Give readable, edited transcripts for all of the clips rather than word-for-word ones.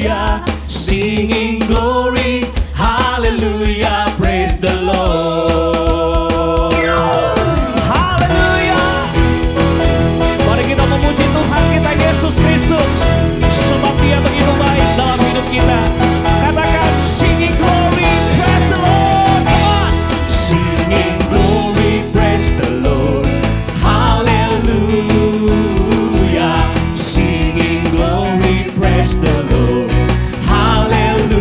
hallelujah, singing glory, hallelujah, praise the Lord. Hallelujah. Mari kita memuji Tuhan kita Yesus Kristus, sebab Dia begitu baik dalam hidup kita. Katakan singing glory, praise the Lord. Come on. Singing glory, praise the Lord, hallelujah, singing glory, praise the Lord, hallelujah,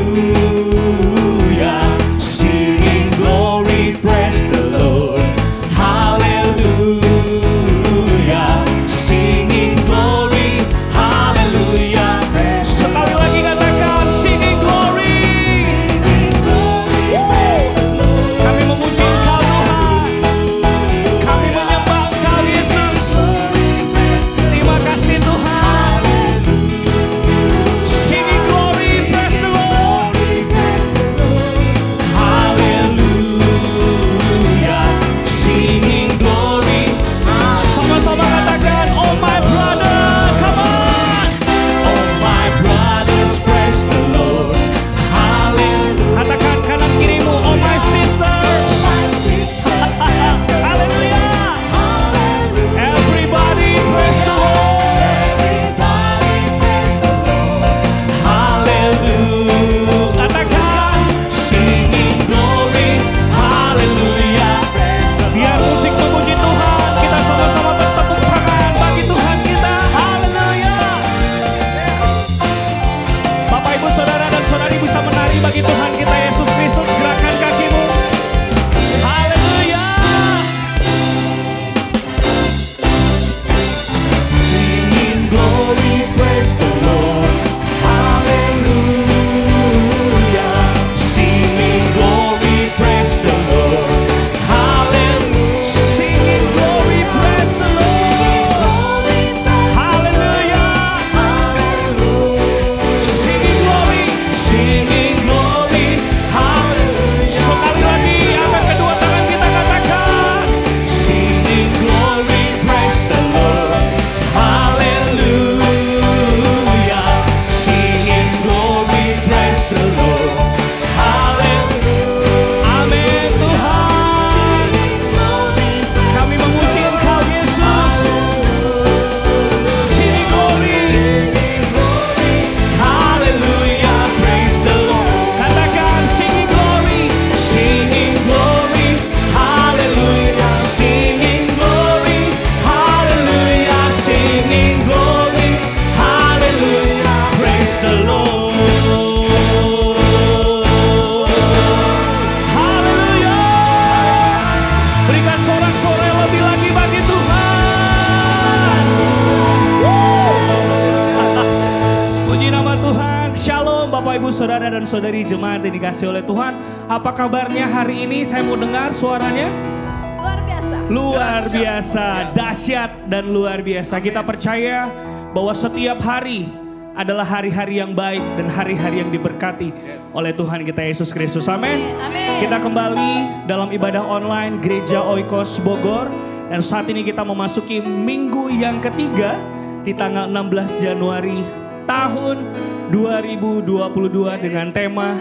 singing glory, praise the Lord, hallelujah, singing glory, hallelujah. Sekali lagi katakan singing glory. Kami memuji Engkau Tuhan, kami menyembah Engkau Yesus. Terima kasih Tuhan. Singing glory, praise the Lord, hallelujah, singing glory. Sama-sama katakan, oh my brother, come on. Oh my brothers, praise the Lord, hallelujah. Katakan kanan kirimu, oh my sisters, hallelujah. Everybody praise the Lord, hallelujah. Katakan singing glory, hallelujah. Biar musik memuji Tuhan, kita sama-sama bertepuk tangan bagi Tuhan kita, haleluya. Bapak ibu saudara dan saudari bisa menari bagi Tuhan kita Yesus Kristus. Gerakan kakimu, haleluya. Singing glory, praise the Lord, hallelujah, singing glory, praise the Lord, hallelujah, singing glory, praise the Lord, hallelujah, singing glory, hallelujah. Sekali lagi angkat kedua tangan kita katakan singing glory, praise the Lord, hallelujah, singing glory, praise the Lord, hallelujah. Amin Tuhan, kami memuji Engkau Yesus. Singing glory, hallelujah, praise the Lord. Katakan singing glory, hallelujah, singing glory, hallelujah, singing glory, hallelujah, praise the Lord. Haleluya. Berikan sorak-sorai yang lebih lagi bagi Tuhan. Puji nama Tuhan. Shalom Bapak Ibu Saudara dan Saudari jemaat yang dikasihi oleh Tuhan. Apa kabarnya hari ini? Saya mau dengar suaranya. Luar biasa. Luar biasa, dahsyat dan luar biasa. Kita percaya bahwa setiap hari adalah hari-hari yang baik dan hari-hari yang diberkati oleh Tuhan kita Yesus Kristus. Amin. Amin. Kita kembali dalam ibadah online Gereja Oikos Bogor. Dan saat ini kita memasuki minggu yang ketiga di tanggal 16 Januari tahun 2022 dengan tema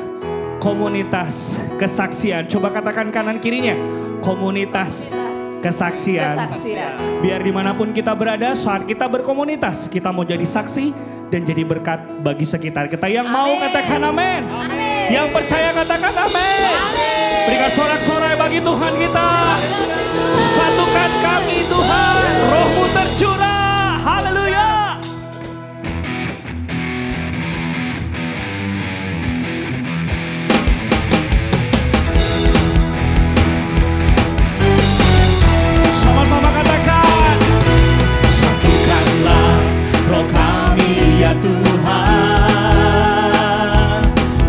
komunitas kesaksian. Coba katakan kanan kirinya, komunitas kesaksian. Biar dimanapun kita berada, saat kita berkomunitas, kita mau jadi saksi dan jadi berkat bagi sekitar kita. Yang mau katakan amin. Yang percaya katakan amin. Berikan sorak-sorai bagi Tuhan kita. Satukan kami Tuhan, Roh-Mu tercurah. Haleluya. Sama-sama katakan, satukanlah roh kami ya Tuhan,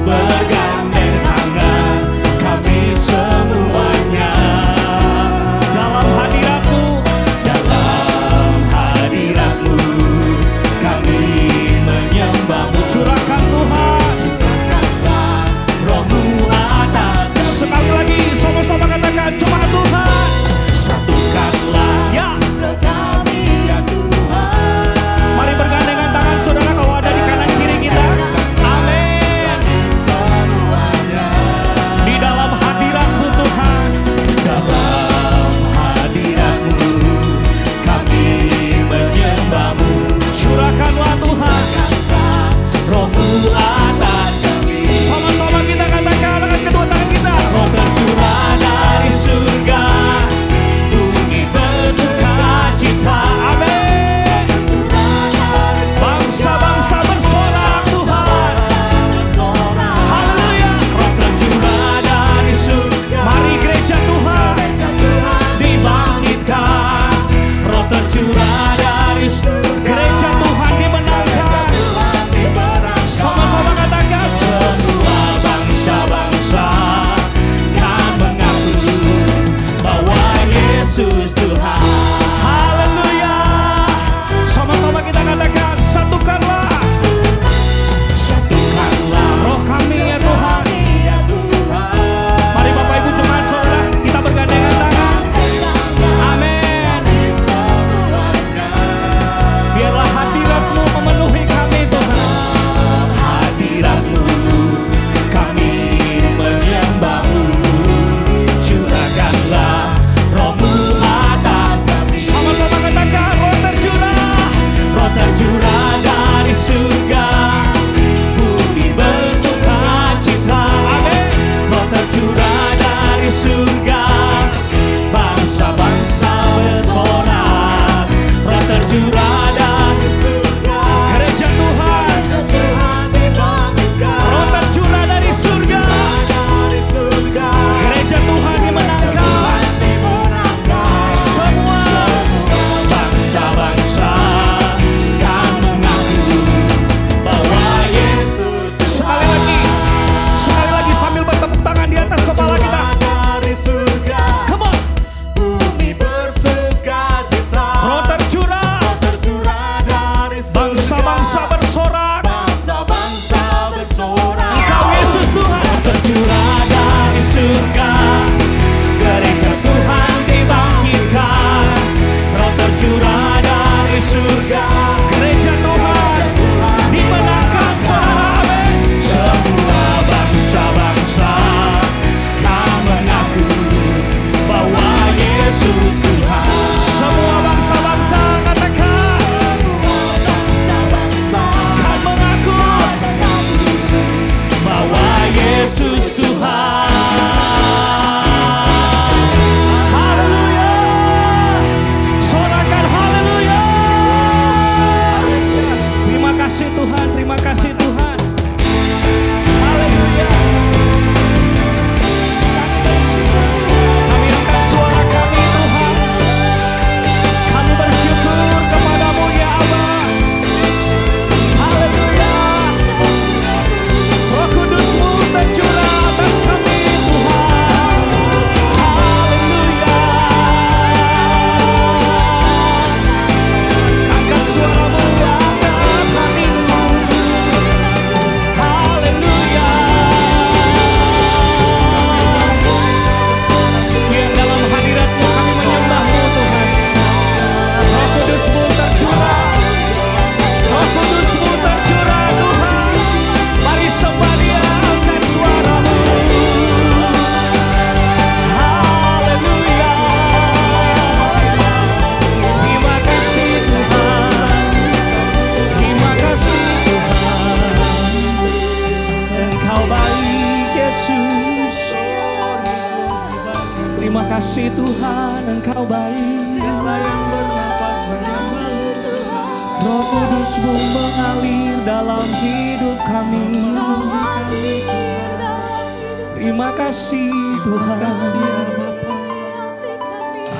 bergandeng tangan kami semuanya dalam hadirat-Mu, dalam kasih Tuhan, Engkau baik. Siapa yang bernafas bernafas, Roh Kudus-Mu mengalir dalam hidup kami. Terima kasih Tuhan.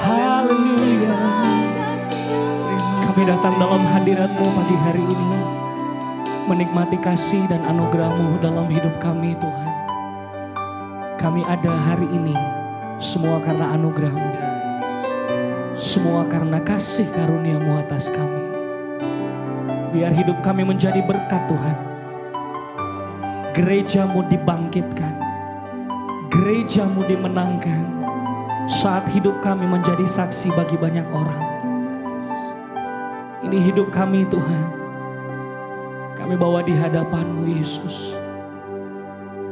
Haleluya. Kami datang dalam hadirat-Mu pagi hari ini, menikmati kasih dan anugerah-Mu dalam hidup kami Tuhan. Kami ada hari ini semua karena anugerah-Mu, semua karena kasih karunia-Mu atas kami. Biar hidup kami menjadi berkat Tuhan. Gereja-Mu dibangkitkan, gereja-Mu dimenangkan, saat hidup kami menjadi saksi bagi banyak orang. Ini hidup kami Tuhan, kami bawa di hadapan-Mu Yesus.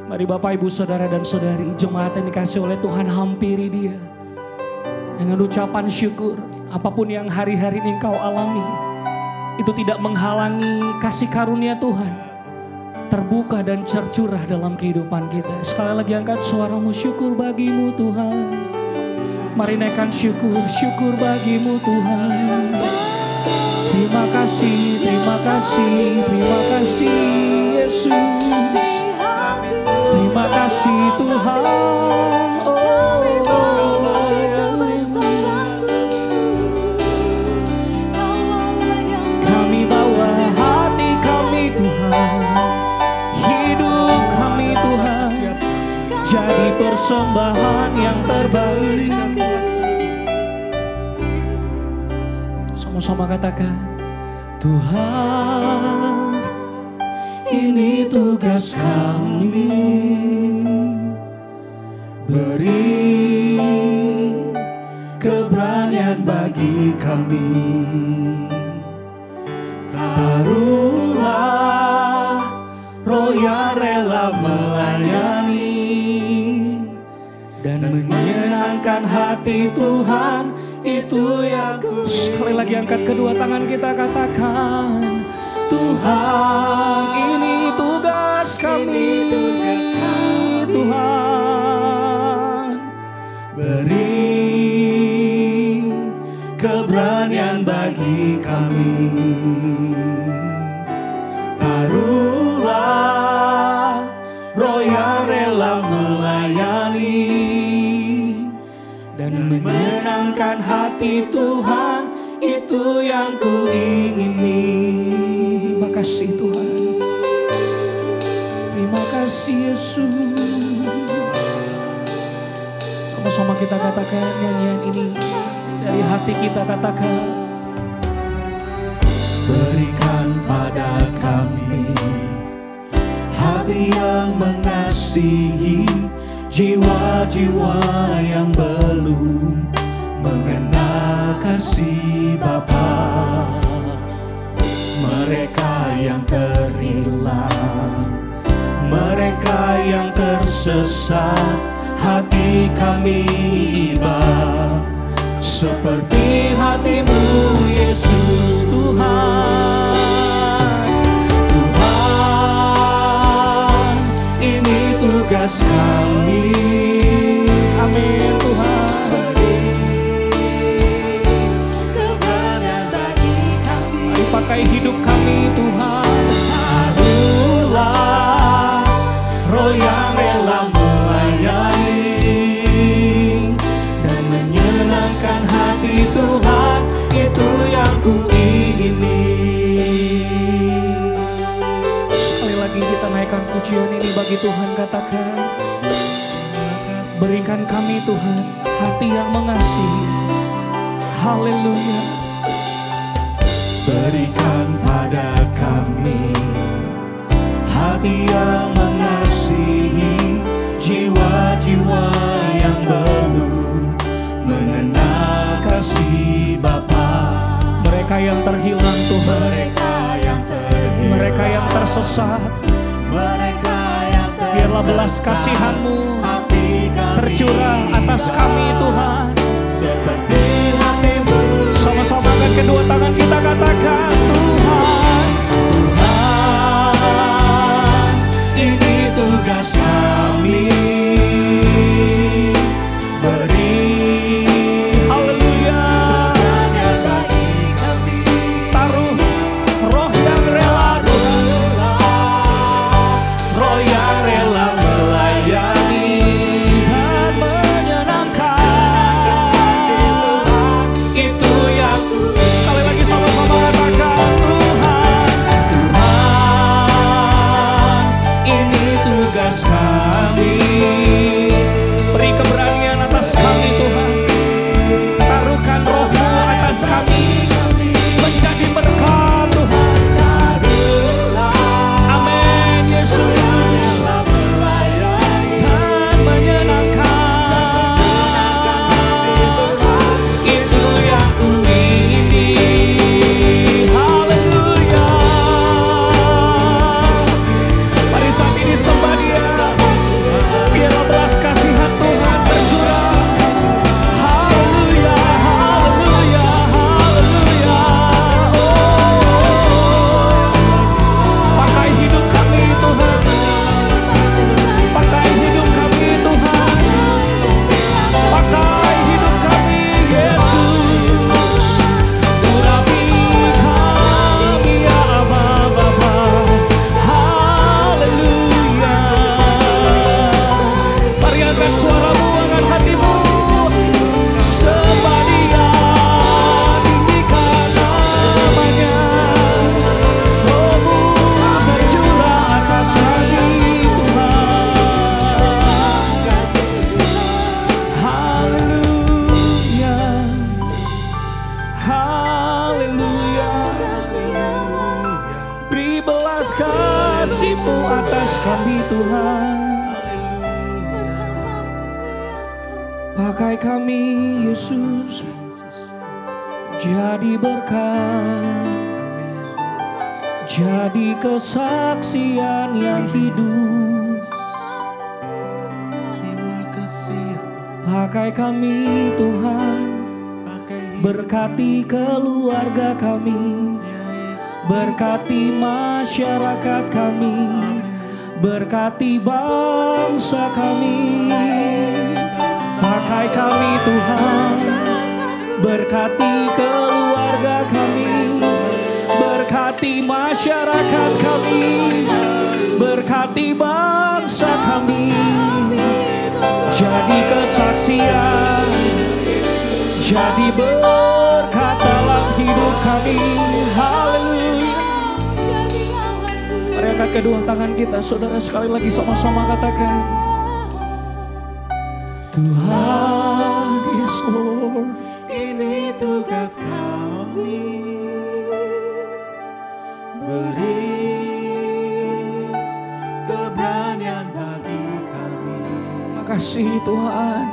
Mari Bapak, Ibu, Saudara dan Saudari, jemaat yang dikasih oleh Tuhan, hampiri Dia dengan ucapan syukur. Apapun yang hari-hari ini engkau alami, itu tidak menghalangi kasih karunia Tuhan terbuka dan tercurah dalam kehidupan kita. Sekali lagi angkat suaramu, syukur bagimu Tuhan. Mari naikkan syukur, syukur bagimu Tuhan. Terima kasih, terima kasih, terima kasih Yesus. Terima kasih Tuhan. Kami bawa hati kami Tuhan, hidup kami Tuhan, jadi persembahan yang terbaik. Sama-sama katakan, Tuhan, ini tugas kami, beri keberanian bagi kami. Taruhlah roh yang rela melayani dan menyenangkan hati Tuhan, itu yang ku. Sekali lagi angkat kedua tangan kita, katakan, Tuhan, ini tugas kami, Tuhan, beri keberanian bagi kami. Taruhlah roh yang rela melayani dan menyenangkan hati Tuhan, itu yang ku ingini. Terima kasih Tuhan, terima kasih Yesus. Sama-sama kita katakan nyanyian ini dari hati kita, katakan, berikan pada kami hati yang mengasihi jiwa-jiwa yang belum mengenal kasih Bapa. Mereka yang terhilang, mereka yang tersesat, hati kami iba seperti hati-Mu Yesus. Tuhan, Tuhan, ini tugas kami. Amin Tuhan. Mari pakai hidup kami Tuhan. Taruhlah roh yang rela melayani dan menyenangkan hati Tuhan, itu yang ku ingini. Sekali lagi kita naikkan pujian ini bagi Tuhan, katakan, berikan kami Tuhan hati yang mengasihi. Haleluya. Berikan pada kami hati yang mengasihi jiwa-jiwa yang belum mengenal kasih Bapa. Mereka yang terhilang Tuhan, mereka yang terhilang, mereka yang tersesat, mereka yang tersesat. Biarlah belas kasihan-Mu tercurah atas kami Tuhan, seperti hati-Mu. Sama-sama kan kedua tangan kita katakan, Tuhan, Tuhan, ini tugas kami, beri kami Yesus jadi berkat, jadi kesaksian yang hidup. Terima kasih. Pakai kami Tuhan, berkati keluarga kami, berkati masyarakat kami, berkati bangsa kami. Pakai kami Tuhan, berkati keluarga kami, berkati masyarakat kami, berkati bangsa kami. Jadi kesaksian, jadi berkat dalam hidup kami. Haleluya. Mari angkat kedua tangan kita, saudara, sekali lagi sama-sama katakan, Tuhan, yes Lord, Ini tugas kami, beri keberanian bagi kami. makasih Tuhan.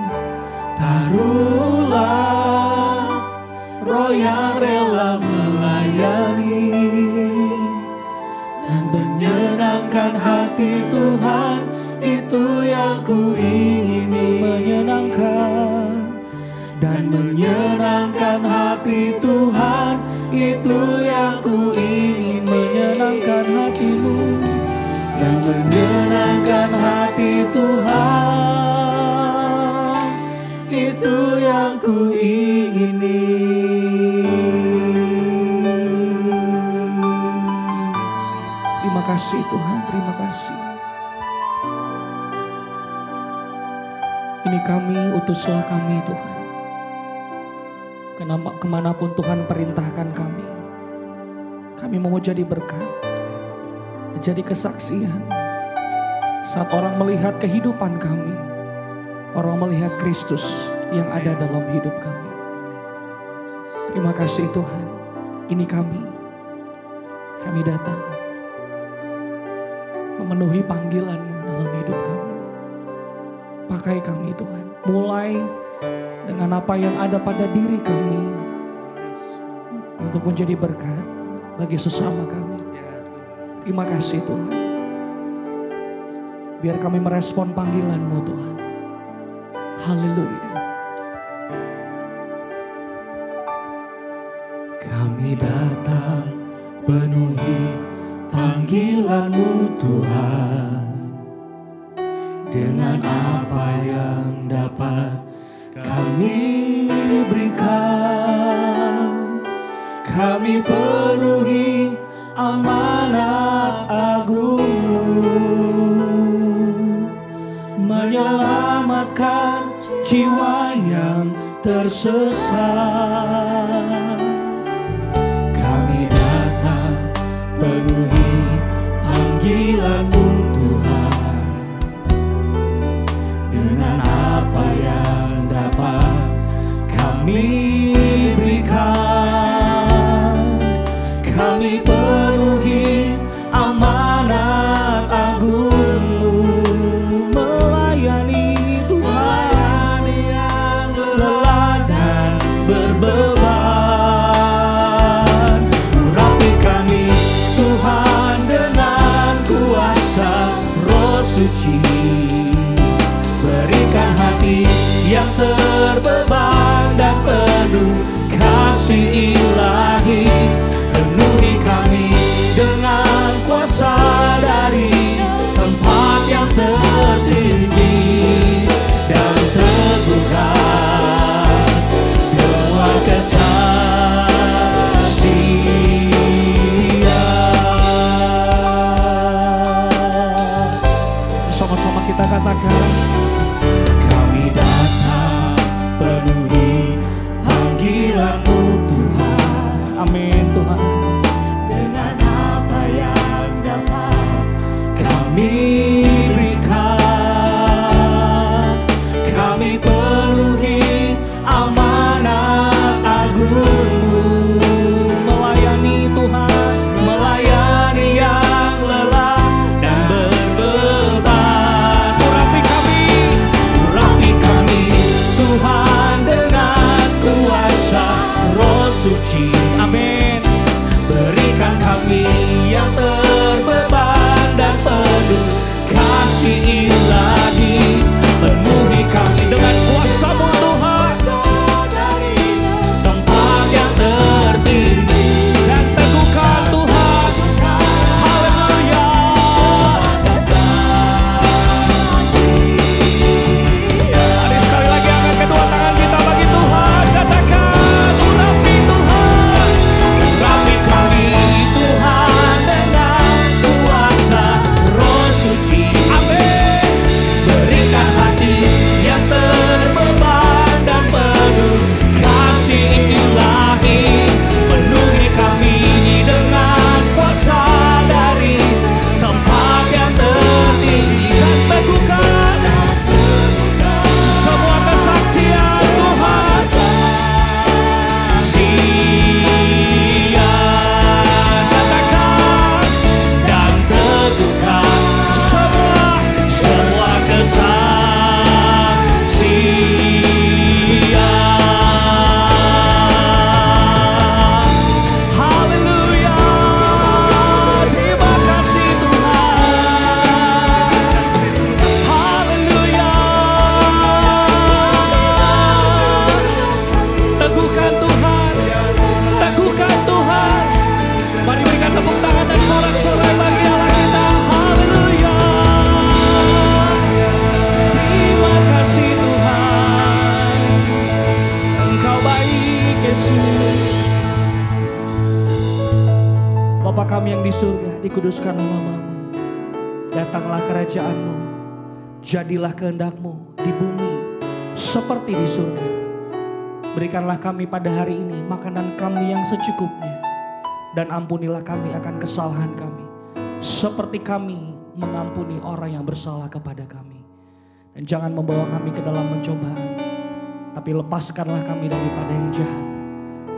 Taruhlah roh yang rela melayani dan menyenangkan hati Tuhan, itu yang ku ingini. Menyenangkan Dan menyenangkan hati Tuhan, itu yang ku ingini. menyenangkan hatimu, Dan menyenangkan hati Tuhan, itu yang ku ingini. terima kasih Tuhan, terima kasih. Ini kami, utuslah kami Tuhan. Kemanapun Tuhan perintahkan kami mau jadi berkat, jadi kesaksian. Saat orang melihat kehidupan kami, orang melihat Kristus yang ada dalam hidup kami. Terima kasih Tuhan. Ini kami datang memenuhi panggilan-Mu dalam hidup kami. Pakai kami Tuhan, mulai dengan apa yang ada pada diri kami untuk menjadi berkat bagi sesama kami. Terima kasih Tuhan. Biar kami merespon panggilan-Mu Tuhan. Haleluya. Kami datang penuhi panggilan-Mu Tuhan, dengan apa yang dapat kami berikan. Kami penuhi amanat agung-Mu, menyelamatkan jiwa yang tersesat. Kami datang penuhi panggilan-Mu Tuhan, dengan apa yang dapat kami berikan. Kami penuhi amanat agung-Mu, melayani Tuhan yang lelah dan berbeban. Urapi kami Tuhan dengan kuasa Roh Suci, berikan hati yang terbeban dan penuh kasih ilahi. Penuhi kami dengan kuasa dari tempat yang tertinggi, dan teguhkan semua kesaksian. Sama-sama kita katakan, Kami datang penuhi panggilan-Mu Tuhan, amin Tuhan. dengan apa yang dapat kami berikan. Kami penuhi amanat agung-Mu, Melayani Tuhan, melayani yang lelah dan berbeban. urapi kami surga, dikuduskanlah nama-Mu. Datanglah kerajaan-Mu, jadilah kehendak-Mu di bumi seperti di surga. Berikanlah kami pada hari ini makanan kami yang secukupnya, dan ampunilah kami akan kesalahan kami, seperti kami mengampuni orang yang bersalah kepada kami. Dan jangan membawa kami ke dalam pencobaan, tapi lepaskanlah kami daripada yang jahat.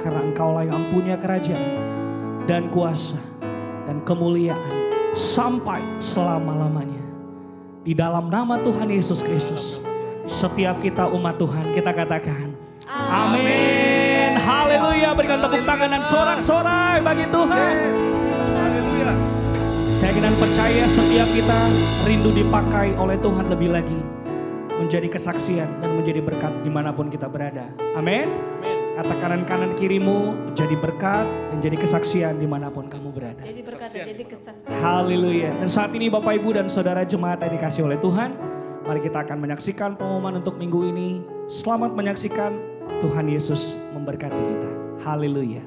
Karena Engkaulah yang punya kerajaan dan kuasa dan kemuliaan sampai selama-lamanya. Di dalam nama Tuhan Yesus Kristus, setiap kita umat Tuhan, kita katakan amin. Haleluya. Berikan tepuk tangan dan sorak-sorai bagi Tuhan. Haleluya. Saya ingin percaya setiap kita rindu dipakai oleh Tuhan lebih lagi, menjadi kesaksian dan menjadi berkat dimanapun kita berada. Amin. Kata kanan kirimu, jadi berkat dan jadi kesaksian dimanapun kamu berada. Jadi berkat dan jadi kesaksian. Haleluya. Dan saat ini Bapak Ibu dan Saudara jemaat yang dikasih oleh Tuhan, mari kita akan menyaksikan pengumuman untuk minggu ini. Selamat menyaksikan, Tuhan Yesus memberkati kita. Haleluya.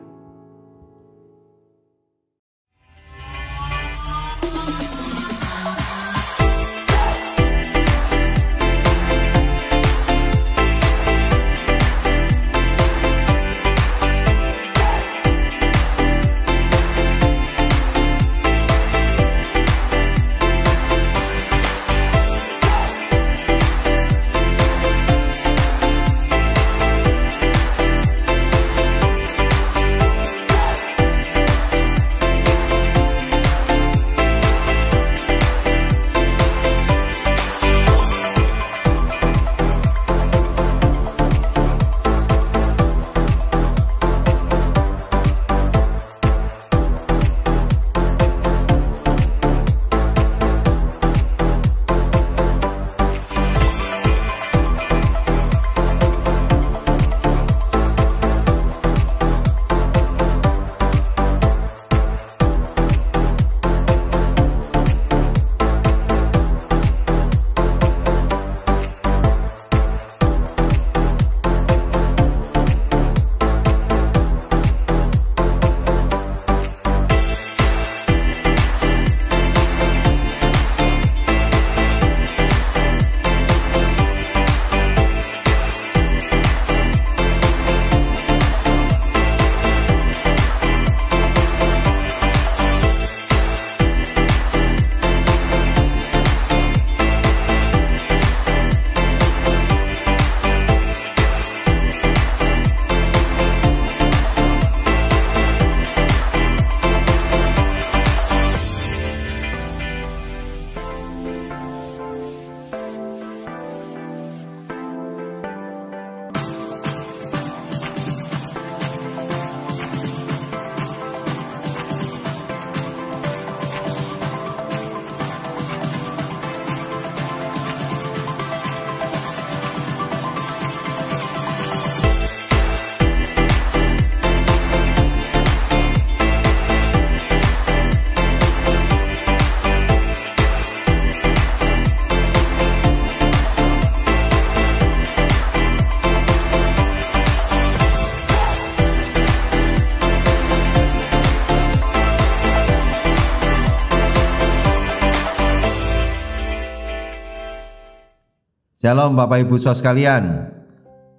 Shalom Bapak Ibu Saudara sekalian.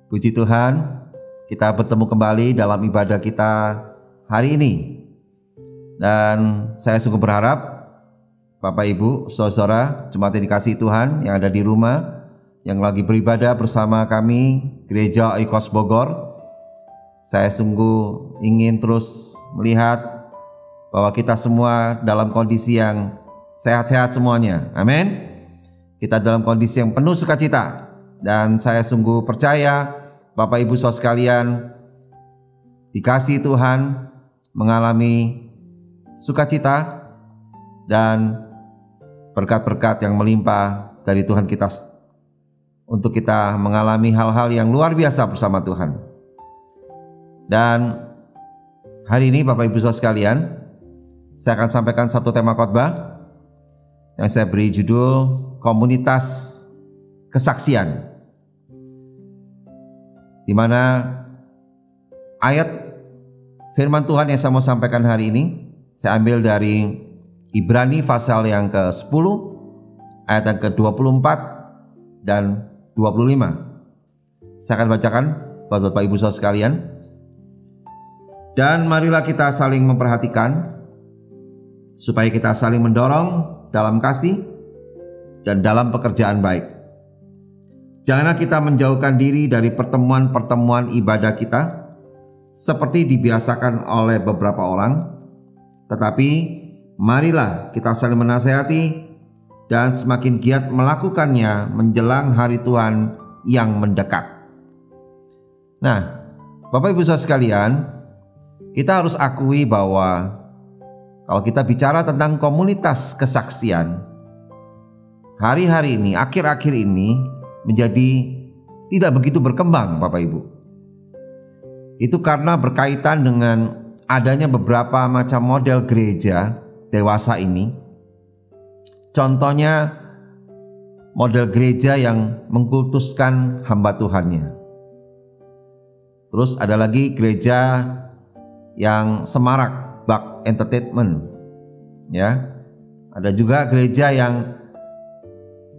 Puji Tuhan, kita bertemu kembali dalam ibadah kita hari ini. Dan saya sungguh berharap Bapak Ibu Saudara jemaat yang dikasihi Tuhan yang ada di rumah, yang lagi beribadah bersama kami Gereja Oikos Bogor, saya sungguh ingin terus melihat bahwa kita semua dalam kondisi yang sehat-sehat semuanya. Amin. Kita dalam kondisi yang penuh sukacita, dan saya sungguh percaya Bapak Ibu Saudara sekalian dikasihi Tuhan mengalami sukacita dan berkat-berkat yang melimpah dari Tuhan kita untuk kita mengalami hal-hal yang luar biasa bersama Tuhan. Dan hari ini Bapak Ibu Saudara sekalian, saya akan sampaikan satu tema khotbah yang saya beri judul Komunitas Kesaksian, di mana ayat firman Tuhan yang saya mau sampaikan hari ini saya ambil dari Ibrani pasal yang ke-10 ayat yang ke-24 dan 25. Saya akan bacakan buat Bapak Ibu Saudara sekalian. Dan marilah kita saling memperhatikan supaya kita saling mendorong dalam kasih dan dalam pekerjaan baik. Janganlah kita menjauhkan diri dari pertemuan-pertemuan ibadah kita seperti dibiasakan oleh beberapa orang, tetapi marilah kita saling menasihati dan semakin giat melakukannya menjelang hari Tuhan yang mendekat. Nah, Bapak Ibu Saudara sekalian, kita harus akui bahwa kalau kita bicara tentang komunitas kesaksian, hari-hari ini, akhir-akhir ini menjadi tidak begitu berkembang, Bapak Ibu. Itu karena berkaitan dengan adanya beberapa macam model gereja dewasa ini. Contohnya model gereja yang mengkultuskan hamba Tuhannya. Terus ada lagi gereja yang semarak, bak entertainment, ya. Ada juga gereja yang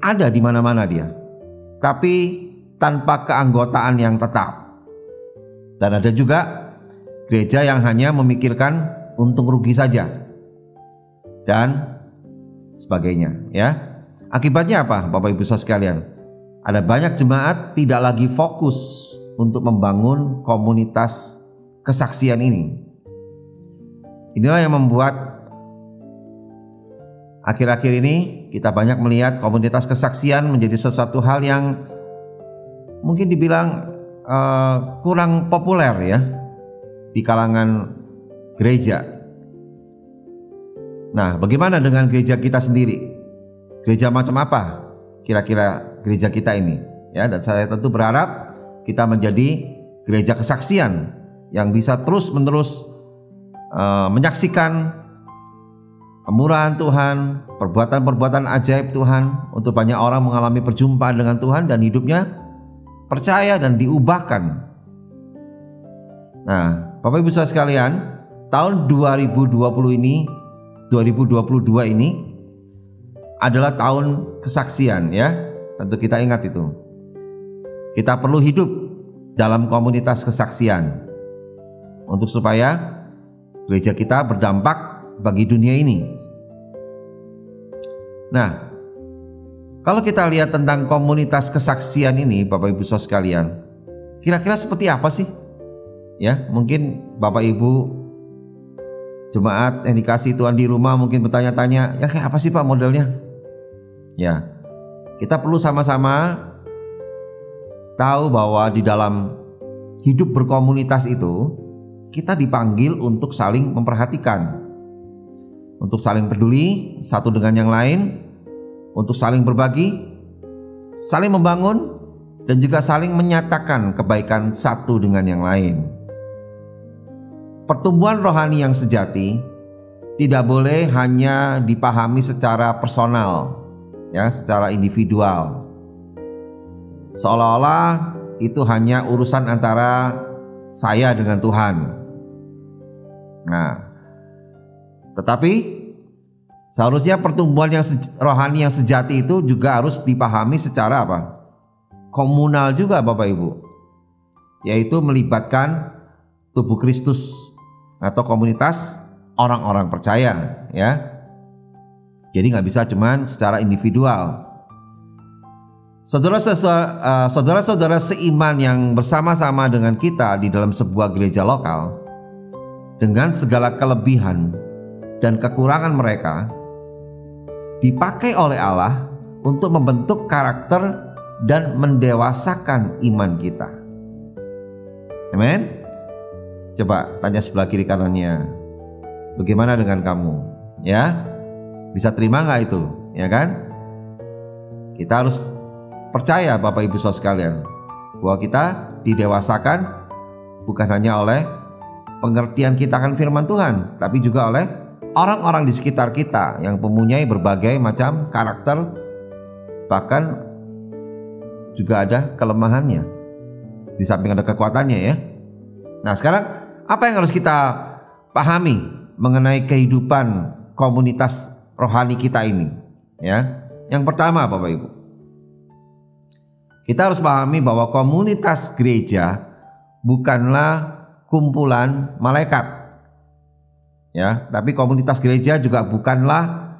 ada di mana-mana dia, tapi tanpa keanggotaan yang tetap. Dan ada juga gereja yang hanya memikirkan untung rugi saja dan sebagainya, ya. Akibatnya apa, Bapak Ibu Saudara sekalian? Ada banyak jemaat tidak lagi fokus untuk membangun komunitas kesaksian ini. Inilah yang membuat akhir-akhir ini kita banyak melihat komunitas kesaksian menjadi sesuatu hal yang mungkin dibilang kurang populer, ya, di kalangan gereja. Nah, bagaimana dengan gereja kita sendiri? Gereja macam apa kira-kira gereja kita ini? Ya, dan saya tentu berharap kita menjadi gereja kesaksian yang bisa terus-menerus menyaksikan kemurahan Tuhan, perbuatan-perbuatan ajaib Tuhan, untuk banyak orang mengalami perjumpaan dengan Tuhan dan hidupnya percaya dan diubahkan. Nah, Bapak Ibu Saudara sekalian, tahun 2022 ini adalah tahun kesaksian, ya. Tentu kita ingat itu. Kita perlu hidup dalam komunitas kesaksian untuk supaya gereja kita berdampak bagi dunia ini. Nah, kalau kita lihat tentang komunitas kesaksian ini, Bapak Ibu Saudara sekalian, kira-kira seperti apa sih? Ya, mungkin Bapak Ibu jemaat yang dikasih Tuhan di rumah mungkin bertanya-tanya, ya kayak apa sih Pak modelnya? Ya, kita perlu sama-sama tahu bahwa di dalam hidup berkomunitas itu kita dipanggil untuk saling memperhatikan, untuk saling peduli satu dengan yang lain, untuk saling berbagi, saling membangun, dan juga saling menyatakan kebaikan satu dengan yang lain. Pertumbuhan rohani yang sejati tidak boleh hanya dipahami secara personal, ya, secara individual. Seolah-olah itu hanya urusan antara saya dengan Tuhan. Nah, tetapi seharusnya pertumbuhan yang rohani yang sejati itu juga harus dipahami secara apa? Komunal juga, Bapak Ibu. Yaitu melibatkan tubuh Kristus atau komunitas orang-orang percaya, ya. Jadi nggak bisa cuman secara individual. Saudara-saudara seiman yang bersama-sama dengan kita di dalam sebuah gereja lokal, dengan segala kelebihan dan kekurangan mereka, dipakai oleh Allah untuk membentuk karakter dan mendewasakan iman kita. Amin. Coba tanya sebelah kiri kanannya, bagaimana dengan kamu? Ya, bisa terima nggak itu? Ya kan? Kita harus percaya, Bapak Ibu Saudara sekalian, bahwa kita didewasakan bukan hanya oleh pengertian kita akan firman Tuhan, tapi juga oleh orang-orang di sekitar kita yang mempunyai berbagai macam karakter, bahkan juga ada kelemahannya, di samping ada kekuatannya, ya. Nah, sekarang apa yang harus kita pahami mengenai kehidupan komunitas rohani kita ini, ya. Yang pertama, Bapak Ibu, kita harus pahami bahwa komunitas gereja bukanlah kumpulan malaikat, ya. Tapi komunitas gereja juga bukanlah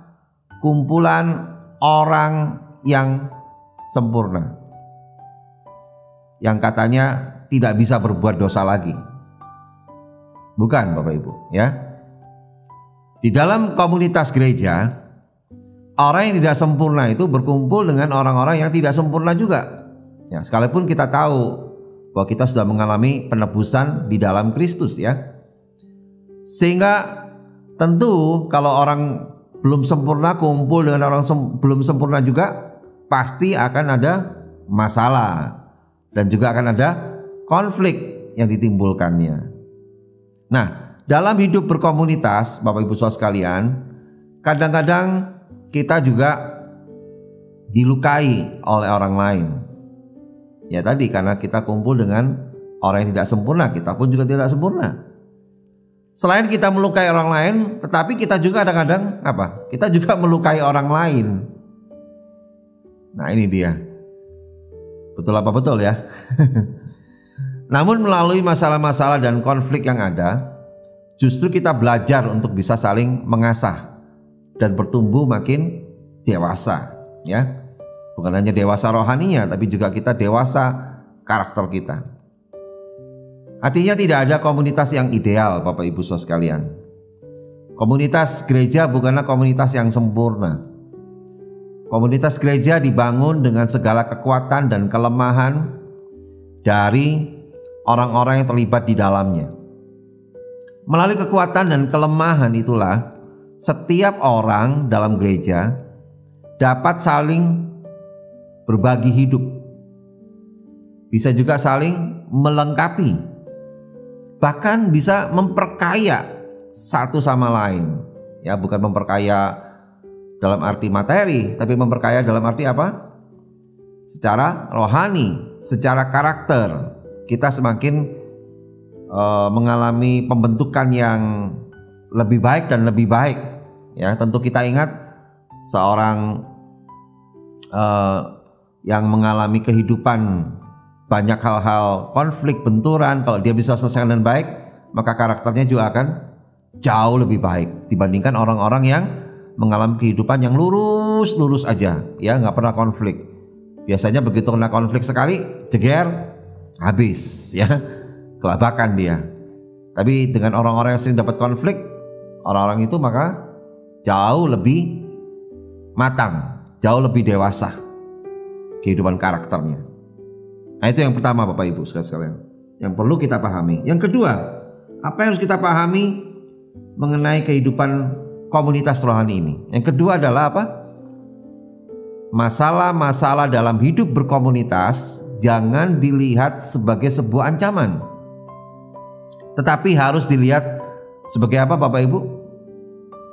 kumpulan orang yang sempurna, yang katanya tidak bisa berbuat dosa lagi. Bukan, Bapak Ibu, ya. Di dalam komunitas gereja, orang yang tidak sempurna itu berkumpul dengan orang-orang yang tidak sempurna juga. Ya, sekalipun kita tahu bahwa kita sudah mengalami penebusan di dalam Kristus, ya. Sehingga tentu kalau orang belum sempurna kumpul dengan orang belum sempurna juga, pasti akan ada masalah dan juga akan ada konflik yang ditimbulkannya. Nah, dalam hidup berkomunitas, Bapak Ibu Saudara sekalian, kadang-kadang kita juga dilukai oleh orang lain. Ya tadi, karena kita kumpul dengan orang yang tidak sempurna, kita pun juga tidak sempurna. Selain kita melukai orang lain, tetapi kita juga kadang-kadang apa? Kita juga melukai orang lain. Nah, ini dia. Betul apa betul ya? Namun melalui masalah-masalah dan konflik yang ada, justru kita belajar untuk bisa saling mengasah dan bertumbuh makin dewasa, ya. Bukan hanya dewasa rohaninya, tapi juga kita dewasa karakter kita. Artinya tidak ada komunitas yang ideal, Bapak Ibu Saudara sekalian. Komunitas gereja bukanlah komunitas yang sempurna. Komunitas gereja dibangun dengan segala kekuatan dan kelemahan dari orang-orang yang terlibat di dalamnya. Melalui kekuatan dan kelemahan itulah setiap orang dalam gereja dapat saling berbagi hidup. Bisa juga saling melengkapi. Bahkan bisa memperkaya satu sama lain. Ya, bukan memperkaya dalam arti materi, tapi memperkaya dalam arti apa? Secara rohani, secara karakter. Kita semakin mengalami pembentukan yang lebih baik dan lebih baik. Ya, tentu kita ingat seorang yang mengalami kehidupan banyak hal-hal konflik, benturan, kalau dia bisa selesaikan dengan baik, maka karakternya juga akan jauh lebih baik dibandingkan orang-orang yang mengalami kehidupan yang lurus-lurus aja, ya, nggak pernah konflik. Biasanya begitu kena konflik sekali, jeger, habis, ya, kelabakan dia. Tapi dengan orang-orang yang sering dapat konflik, orang-orang itu maka jauh lebih matang, jauh lebih dewasa kehidupan karakternya. Nah, itu yang pertama, Bapak Ibu sekalian, yang perlu kita pahami. Yang kedua, apa yang harus kita pahami mengenai kehidupan komunitas rohani ini? Yang kedua adalah apa? Masalah-masalah dalam hidup berkomunitas jangan dilihat sebagai sebuah ancaman, tetapi harus dilihat sebagai apa, Bapak Ibu?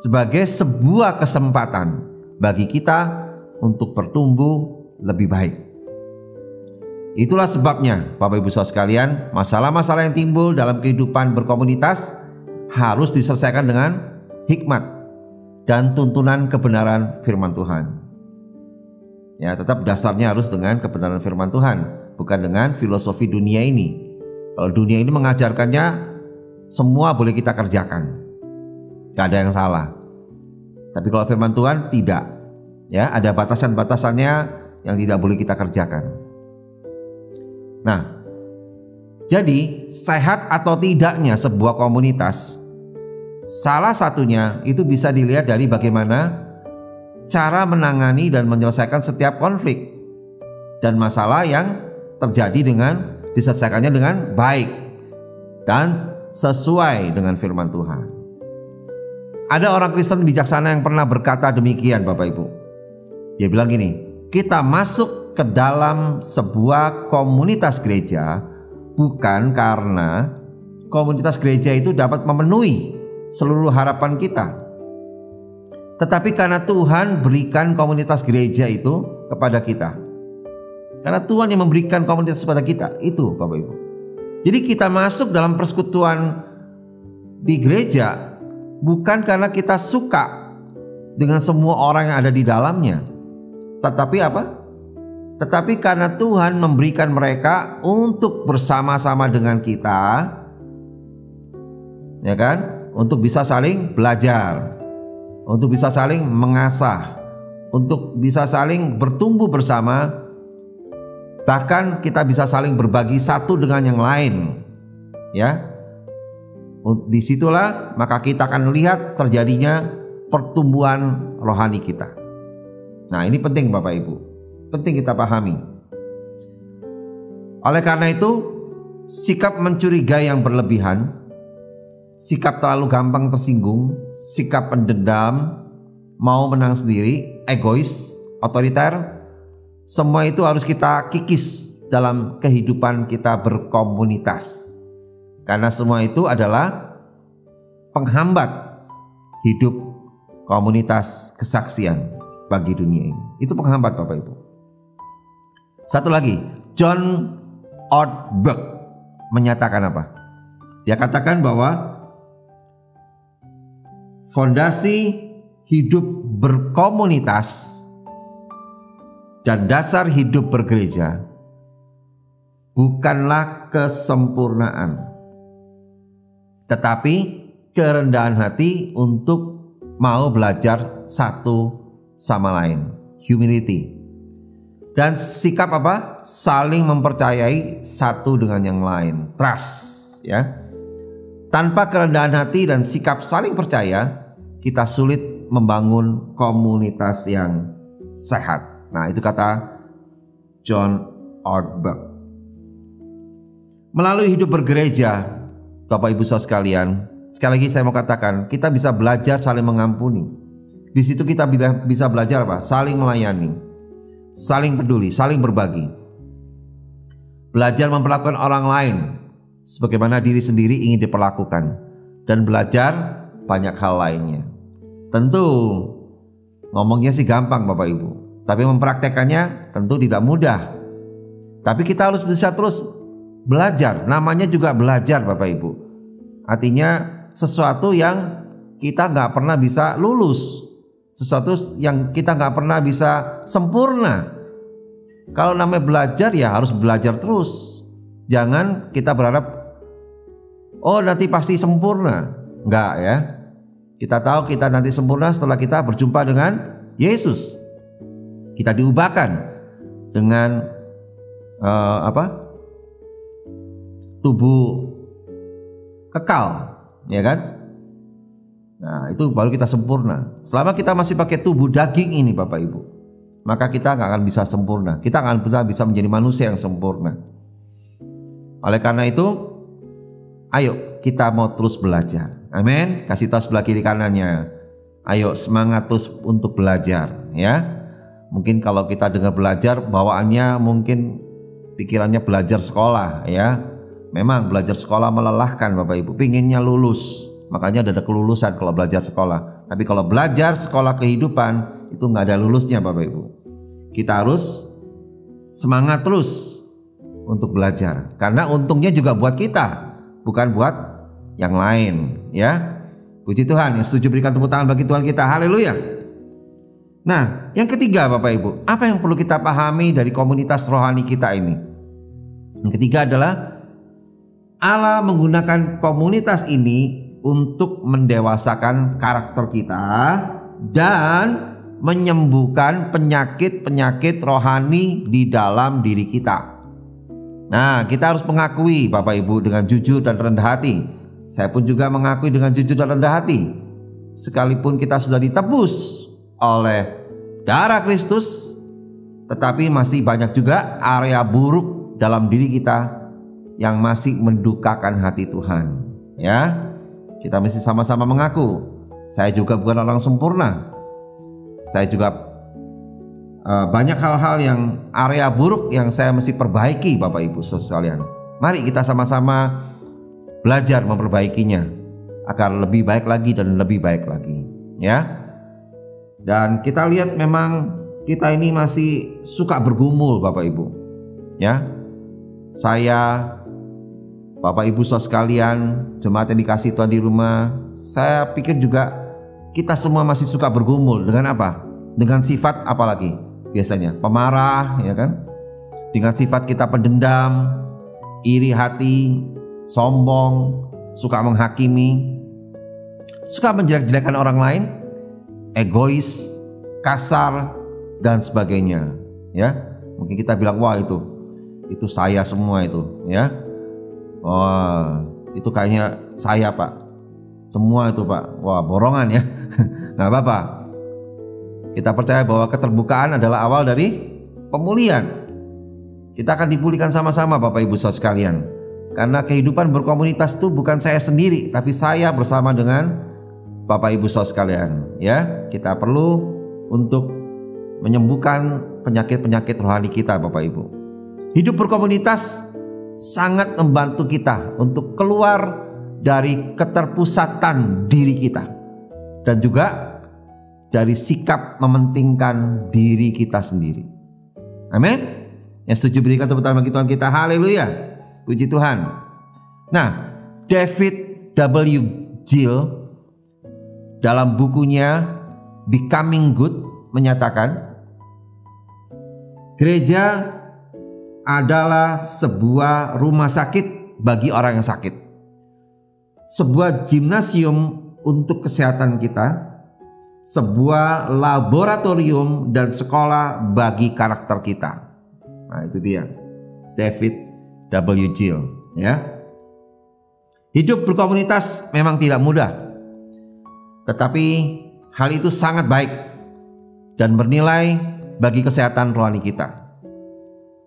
Sebagai sebuah kesempatan bagi kita untuk bertumbuh lebih baik. Itulah sebabnya, Bapak Ibu Saudara sekalian, masalah-masalah yang timbul dalam kehidupan berkomunitas harus diselesaikan dengan hikmat dan tuntunan kebenaran firman Tuhan. Ya, tetap dasarnya harus dengan kebenaran firman Tuhan, bukan dengan filosofi dunia ini. Kalau dunia ini mengajarkannya semua boleh kita kerjakan, gak ada yang salah. Tapi kalau firman Tuhan tidak, ya, ada batasan-batasannya yang tidak boleh kita kerjakan. Nah, jadi sehat atau tidaknya sebuah komunitas, salah satunya itu bisa dilihat dari bagaimana cara menangani dan menyelesaikan setiap konflik dan masalah yang terjadi dengan diselesaikannya dengan baik dan sesuai dengan firman Tuhan. Ada orang Kristen bijaksana yang pernah berkata demikian, Bapak Ibu. Dia bilang gini, kita masuk ke dalam sebuah komunitas gereja bukan karena komunitas gereja itu dapat memenuhi seluruh harapan kita, tetapi karena Tuhan berikan komunitas gereja itu kepada kita. Karena Tuhan yang memberikan komunitas kepada kita, itu Bapak Ibu. Jadi kita masuk dalam persekutuan di gereja bukan karena kita suka dengan semua orang yang ada di dalamnya. Tetapi apa? Tetapi karena Tuhan memberikan mereka untuk bersama-sama dengan kita, ya kan? Untuk bisa saling belajar, untuk bisa saling mengasah, untuk bisa saling bertumbuh bersama. Bahkan kita bisa saling berbagi satu dengan yang lain. Ya. Disitulah maka kita akan lihat terjadinya pertumbuhan rohani kita. Nah, ini penting Bapak Ibu. Penting kita pahami. Oleh karena itu, sikap mencurigai yang berlebihan, sikap terlalu gampang tersinggung, sikap pendendam, mau menang sendiri, egois, otoriter, semua itu harus kita kikis dalam kehidupan kita berkomunitas. Karena semua itu adalah penghambat hidup komunitas kesaksian bagi dunia ini. Itu penghambat Bapak Ibu. Satu lagi, John Ortberg menyatakan apa? Dia katakan bahwa fondasi hidup berkomunitas dan dasar hidup bergereja bukanlah kesempurnaan, tetapi kerendahan hati untuk mau belajar satu sama lain, humility. Dan sikap apa? Saling mempercayai satu dengan yang lain, trust, ya. Tanpa kerendahan hati dan sikap saling percaya, kita sulit membangun komunitas yang sehat. Nah, itu kata John Ortberg. Melalui hidup bergereja, Bapak Ibu Saudara sekalian, sekali lagi saya mau katakan, kita bisa belajar saling mengampuni. Di situ kita bisa belajar apa? Saling melayani, saling peduli, saling berbagi. Belajar memperlakukan orang lain sebagaimana diri sendiri ingin diperlakukan, dan belajar banyak hal lainnya. Tentu ngomongnya sih gampang Bapak Ibu, tapi mempraktekannya tentu tidak mudah. Tapi kita harus bisa terus belajar, namanya juga belajar Bapak Ibu. Artinya sesuatu yang kita nggak pernah bisa lulus, sesuatu yang kita nggak pernah bisa sempurna. Kalau namanya belajar ya harus belajar terus. Jangan kita berharap, oh nanti pasti sempurna. Enggak ya. Kita tahu kita nanti sempurna setelah kita berjumpa dengan Yesus. Kita diubahkan dengan tubuh kekal, ya kan? Nah, itu baru kita sempurna. Selama kita masih pakai tubuh daging ini Bapak Ibu, maka kita nggak akan bisa sempurna. Kita nggak akan bisa menjadi manusia yang sempurna. Oleh karena itu, ayo kita mau terus belajar. Amin. Kasih tahu sebelah kiri kanannya, ayo semangat terus untuk belajar, ya. Mungkin kalau kita dengar belajar, bawaannya mungkin pikirannya belajar sekolah, ya. Memang belajar sekolah melelahkan Bapak Ibu, pinginnya lulus, makanya ada kelulusan kalau belajar sekolah. Tapi kalau belajar sekolah kehidupan itu nggak ada lulusnya Bapak Ibu. Kita harus semangat terus untuk belajar, karena untungnya juga buat kita, bukan buat yang lain, ya. Puji Tuhan. Yang setuju berikan tepuk tangan bagi Tuhan kita. Haleluya. Nah, yang ketiga Bapak Ibu, apa yang perlu kita pahami dari komunitas rohani kita ini? Yang ketiga adalah Allah menggunakan komunitas ini untuk mendewasakan karakter kita dan menyembuhkan penyakit-penyakit rohani di dalam diri kita. Nah, kita harus mengakui Bapak Ibu dengan jujur dan rendah hati. Saya pun juga mengakui dengan jujur dan rendah hati. Sekalipun kita sudah ditebus oleh darah Kristus, tetapi masih banyak juga area buruk dalam diri kita yang masih mendukakan hati Tuhan, ya. Kita mesti sama-sama mengaku, saya juga bukan orang sempurna. Saya juga banyak hal-hal yang area buruk yang saya mesti perbaiki Bapak Ibu sekalian. Mari kita sama-sama belajar memperbaikinya agar lebih baik lagi dan lebih baik lagi, ya. Dan kita lihat memang kita ini masih suka bergumul Bapak Ibu, ya. Saya, Bapak Ibu saudara sekalian, jemaat yang dikasih Tuhan di rumah, saya pikir juga kita semua masih suka bergumul dengan apa? Dengan sifat apa lagi? Biasanya pemarah, ya kan? Dengan sifat kita pendendam, iri hati, sombong, suka menghakimi, suka menjelek-jelekan orang lain, egois, kasar, dan sebagainya. Ya, mungkin kita bilang, wah itu saya semua itu, ya. Wah, itu kayaknya saya Pak. Semua itu Pak, wah borongan ya. Nggak apa-apa. Kita percaya bahwa keterbukaan adalah awal dari pemulihan. Kita akan dipulihkan sama-sama Bapak Ibu Saudara sekalian. Karena kehidupan berkomunitas itu bukan saya sendiri, tapi saya bersama dengan Bapak Ibu Saudara sekalian. Ya, kita perlu untuk menyembuhkan penyakit-penyakit rohani kita Bapak Ibu. Hidup berkomunitas sangat membantu kita untuk keluar dari keterpusatan diri kita. Dan juga dari sikap mementingkan diri kita sendiri. Amin. Yang setuju berikan tepuk tangan bagi Tuhan kita. Haleluya. Puji Tuhan. Nah, David W. Gill dalam bukunya Becoming Good menyatakan, gereja adalah sebuah rumah sakit bagi orang yang sakit, sebuah gimnasium untuk kesehatan kita, sebuah laboratorium dan sekolah bagi karakter kita. Nah, itu dia David W. Gill, ya. Hidup berkomunitas memang tidak mudah, tetapi hal itu sangat baik dan bernilai bagi kesehatan rohani kita.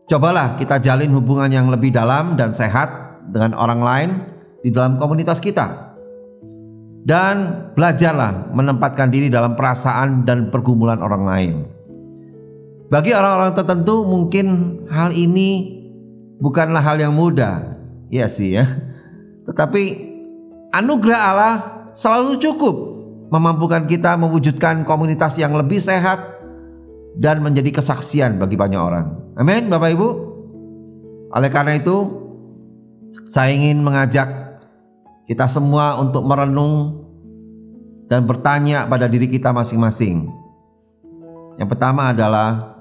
Cobalah kita jalin hubungan yang lebih dalam dan sehat dengan orang lain di dalam komunitas kita. Dan belajarlah menempatkan diri dalam perasaan dan pergumulan orang lain. Bagi orang-orang tertentu mungkin hal ini bukanlah hal yang mudah. Ya sih ya. Tetapi anugerah Allah selalu cukup memampukan kita mewujudkan komunitas yang lebih sehat dan menjadi kesaksian bagi banyak orang. Amin Bapak Ibu. Oleh karena itu saya ingin mengajak kita semua untuk merenung dan bertanya pada diri kita masing-masing. Yang pertama adalah,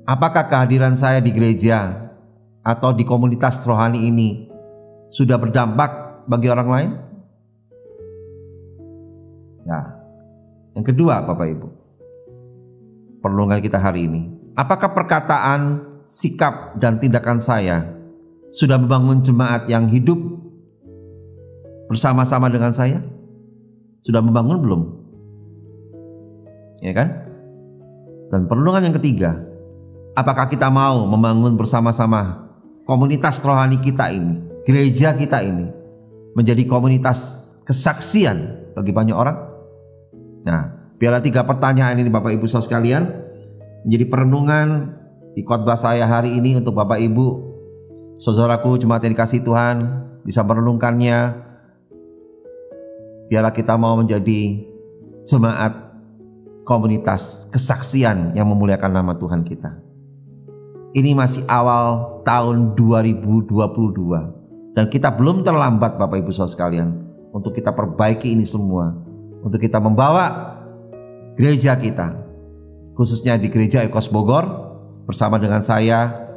apakah kehadiran saya di gereja atau di komunitas rohani ini sudah berdampak bagi orang lain? Ya. Yang kedua Bapak Ibu, perlindungan kita hari ini, apakah perkataan, sikap, dan tindakan saya sudah membangun jemaat yang hidup bersama-sama dengan saya? Sudah membangun belum? Ya kan? Dan perlindungan yang ketiga, apakah kita mau membangun bersama-sama komunitas rohani kita ini, gereja kita ini, menjadi komunitas kesaksian bagi banyak orang? Nah, biarlah 3 pertanyaan ini Bapak Ibu Saudara sekalian menjadi perenungan di khotbah saya hari ini untuk Bapak Ibu, saudaraku jemaat yang dikasihi Tuhan, bisa merenungkannya. Biarlah kita mau menjadi jemaat komunitas kesaksian yang memuliakan nama Tuhan kita. Ini masih awal tahun 2022 dan kita belum terlambat Bapak Ibu Saudara sekalian untuk kita perbaiki ini semua, untuk kita membawa gereja kita, khususnya di Gereja Oikos Bogor, bersama dengan saya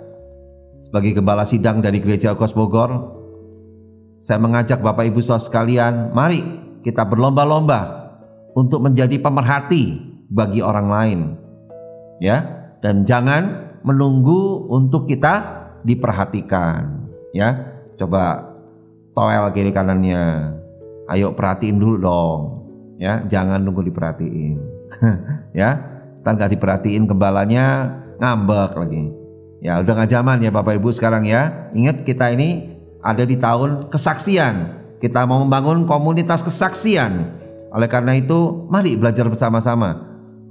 sebagai gembala sidang dari Gereja Oikos Bogor. Saya mengajak Bapak Ibu Saudara sekalian, mari kita berlomba-lomba untuk menjadi pemerhati bagi orang lain, ya, dan jangan menunggu untuk kita diperhatikan, ya. Coba toel kiri kanannya, ayo perhatiin dulu dong, ya, jangan nunggu diperhatiin, ya. Ntar nggak diperhatiin gembalanya ngambek lagi, ya. Udah nggak zaman ya Bapak Ibu sekarang ya. Ingat kita ini ada di tahun kesaksian. Kita mau membangun komunitas kesaksian. Oleh karena itu, mari belajar bersama-sama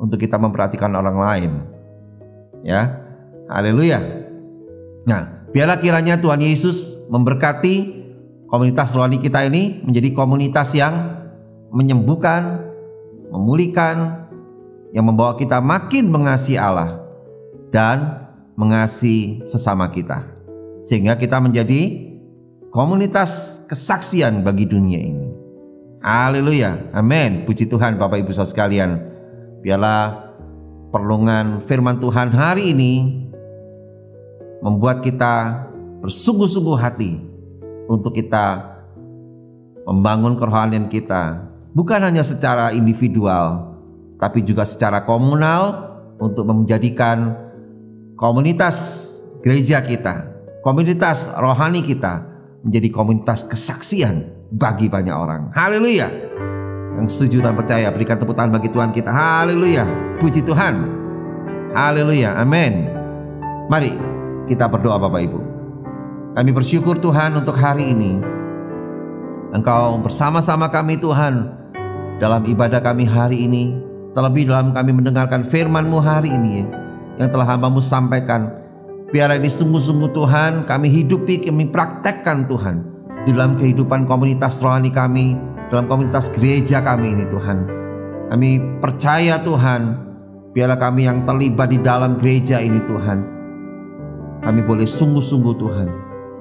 untuk kita memperhatikan orang lain. Ya, haleluya. Nah, biarlah kiranya Tuhan Yesus memberkati komunitas rohani kita ini menjadi komunitas yang menyembuhkan, memulihkan, yang membawa kita makin mengasihi Allah dan mengasihi sesama kita, sehingga kita menjadi komunitas kesaksian bagi dunia ini. Haleluya, amin. Puji Tuhan Bapak Ibu Saudara sekalian. Biarlah perlindungan firman Tuhan hari ini membuat kita bersungguh-sungguh hati untuk kita membangun kerohanian kita, bukan hanya secara individual, tapi juga secara komunal, untuk menjadikan komunitas gereja kita, komunitas rohani kita menjadi komunitas kesaksian bagi banyak orang. Haleluya. Yang setuju dan percaya berikan tepuk tangan bagi Tuhan kita. Haleluya. Puji Tuhan. Haleluya. Amin. Mari kita berdoa Bapak Ibu. Kami bersyukur Tuhan untuk hari ini Engkau bersama-sama kami Tuhan dalam ibadah kami hari ini, terlebih dalam kami mendengarkan firman-Mu hari ini yang telah hamba-Mu sampaikan. Biar ini sungguh-sungguh Tuhan kami hidupi, kami praktekkan Tuhan di dalam kehidupan komunitas rohani kami, dalam komunitas gereja kami ini Tuhan. Kami percaya Tuhan, biarlah kami yang terlibat di dalam gereja ini Tuhan, kami boleh sungguh-sungguh Tuhan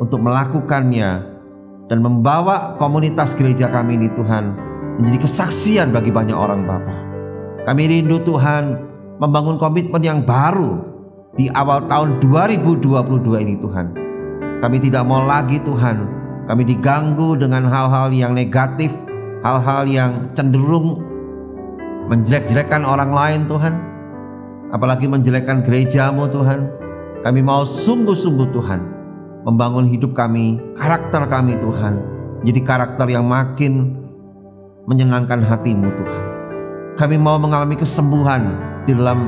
untuk melakukannya dan membawa komunitas gereja kami ini Tuhan menjadi kesaksian bagi banyak orang Bapa. Kami rindu Tuhan membangun komitmen yang baru di awal tahun 2022 ini Tuhan. Kami tidak mau lagi Tuhan kami diganggu dengan hal-hal yang negatif, hal-hal yang cenderung menjelek-jelekan orang lain Tuhan, apalagi menjelekkan gereja-Mu Tuhan. Kami mau sungguh-sungguh Tuhan membangun hidup kami, karakter kami Tuhan, jadi karakter yang makin menyenangkan hati-Mu Tuhan. Kami mau mengalami kesembuhan di dalam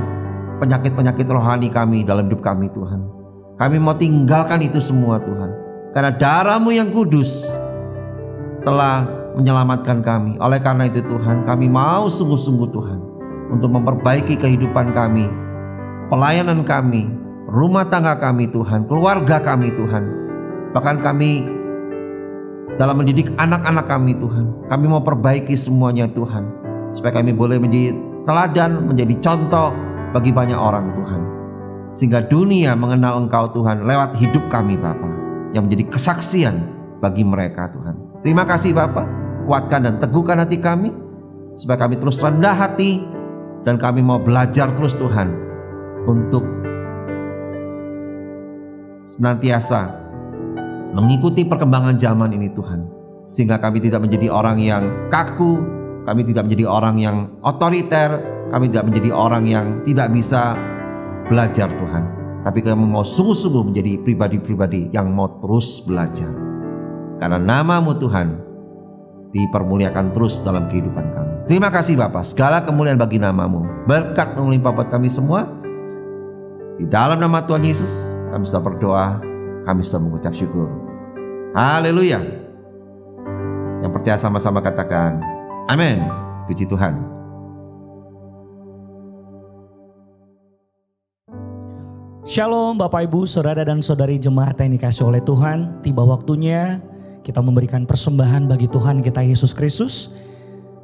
penyakit-penyakit rohani kami dalam hidup kami Tuhan. Kami mau tinggalkan itu semua Tuhan, karena darah-Mu yang kudus telah menyelamatkan kami. Oleh karena itu Tuhan, kami mau sungguh-sungguh Tuhan untuk memperbaiki kehidupan kami, pelayanan kami, rumah tangga kami Tuhan, keluarga kami Tuhan, bahkan kami dalam mendidik anak-anak kami Tuhan. Kami mau perbaiki semuanya Tuhan, supaya kami boleh menjadi teladan, menjadi contoh bagi banyak orang Tuhan, sehingga dunia mengenal Engkau Tuhan lewat hidup kami Bapa, yang menjadi kesaksian bagi mereka Tuhan. Terima kasih Bapa, kuatkan dan teguhkan hati kami supaya kami terus rendah hati, dan kami mau belajar terus Tuhan untuk senantiasa mengikuti perkembangan zaman ini Tuhan, sehingga kami tidak menjadi orang yang kaku, kami tidak menjadi orang yang otoriter, kami tidak menjadi orang yang tidak bisa belajar Tuhan, tapi kami mau sungguh-sungguh menjadi pribadi-pribadi yang mau terus belajar, karena nama-Mu Tuhan dipermuliakan terus dalam kehidupan kami. Terima kasih Bapa, segala kemuliaan bagi nama-Mu, berkat melimpah buat kami semua. Di dalam nama Tuhan Yesus kami sudah berdoa, kami sudah mengucap syukur. Haleluya. Yang percaya sama-sama katakan amin. Puji Tuhan. Shalom Bapak Ibu, Saudara dan Saudari jemaat yang dikasihi oleh Tuhan. Tiba waktunya kita memberikan persembahan bagi Tuhan kita Yesus Kristus.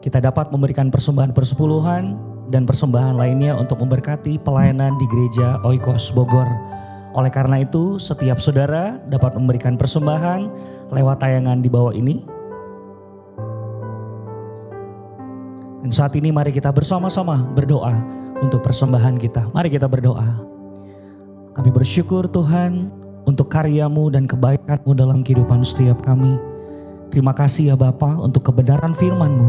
Kita dapat memberikan persembahan persepuluhan dan persembahan lainnya untuk memberkati pelayanan di gereja Oikos Bogor. Oleh karena itu, setiap saudara dapat memberikan persembahan lewat tayangan di bawah ini. Dan saat ini mari kita bersama-sama berdoa untuk persembahan kita. Mari kita berdoa. Kami bersyukur Tuhan untuk karya-Mu dan kebaikan-Mu dalam kehidupan setiap kami. Terima kasih ya Bapa untuk kebenaran firman-Mu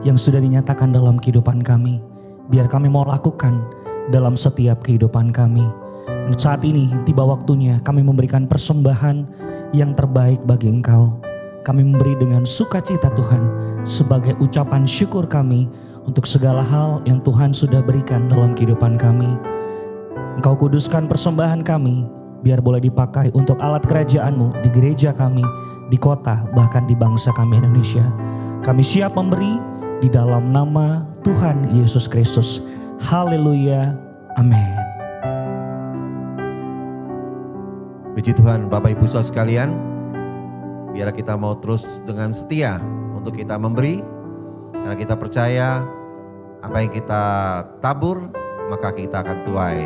yang sudah dinyatakan dalam kehidupan kami. Biar kami mau lakukan dalam setiap kehidupan kami. Dan saat ini tiba waktunya kami memberikan persembahan yang terbaik bagi Engkau. Kami memberi dengan sukacita Tuhan sebagai ucapan syukur kami untuk segala hal yang Tuhan sudah berikan dalam kehidupan kami. Engkau kuduskan persembahan kami, biar boleh dipakai untuk alat kerajaan-Mu di gereja kami, di kota, bahkan di bangsa kami Indonesia. Kami siap memberi di dalam nama Tuhan Yesus Kristus. Haleluya. Amin. Puji Tuhan Bapak Ibu Saudara sekalian, biar kita mau terus dengan setia untuk kita memberi, karena kita percaya apa yang kita tabur, maka kita akan tuai.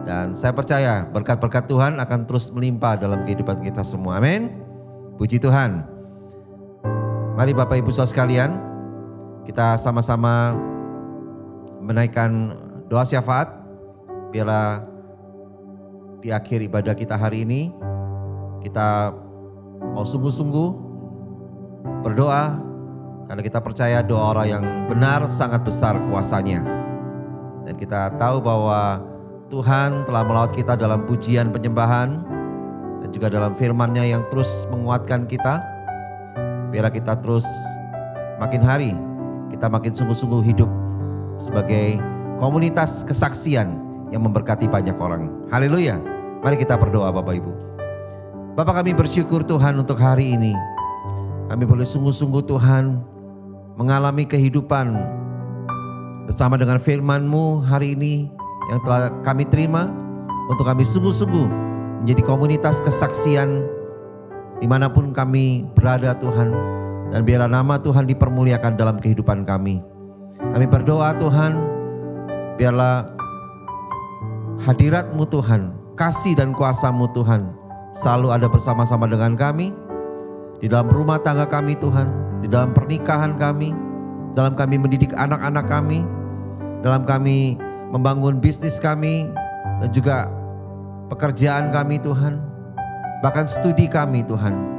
Dan saya percaya berkat-berkat Tuhan akan terus melimpah dalam kehidupan kita semua. Amin. Puji Tuhan. Mari Bapak Ibu Saudara sekalian, kita sama-sama menaikkan doa syafaat. Biarlah di akhir ibadah kita hari ini, kita mau sungguh-sungguh berdoa, karena kita percaya doa orang yang benar sangat besar kuasanya. Dan kita tahu bahwa Tuhan telah melawat kita dalam pujian penyembahan, dan juga dalam firman-Nya yang terus menguatkan kita. Biarlah kita terus makin hari, kita makin sungguh-sungguh hidup sebagai komunitas kesaksian yang memberkati banyak orang. Haleluya. Mari kita berdoa Bapak Ibu. Bapak, kami bersyukur Tuhan untuk hari ini. Kami boleh sungguh-sungguh Tuhan mengalami kehidupan bersama dengan firman-Mu hari ini yang telah kami terima, untuk kami sungguh-sungguh menjadi komunitas kesaksian dimanapun kami berada Tuhan. Dan biarlah nama Tuhan dipermuliakan dalam kehidupan kami. Kami berdoa Tuhan, biarlah hadirat-Mu Tuhan, kasih dan kuasa-Mu Tuhan selalu ada bersama-sama dengan kami, di dalam rumah tangga kami Tuhan, di dalam pernikahan kami, dalam kami mendidik anak-anak kami, dalam kami membangun bisnis kami, dan juga pekerjaan kami Tuhan, bahkan studi kami Tuhan.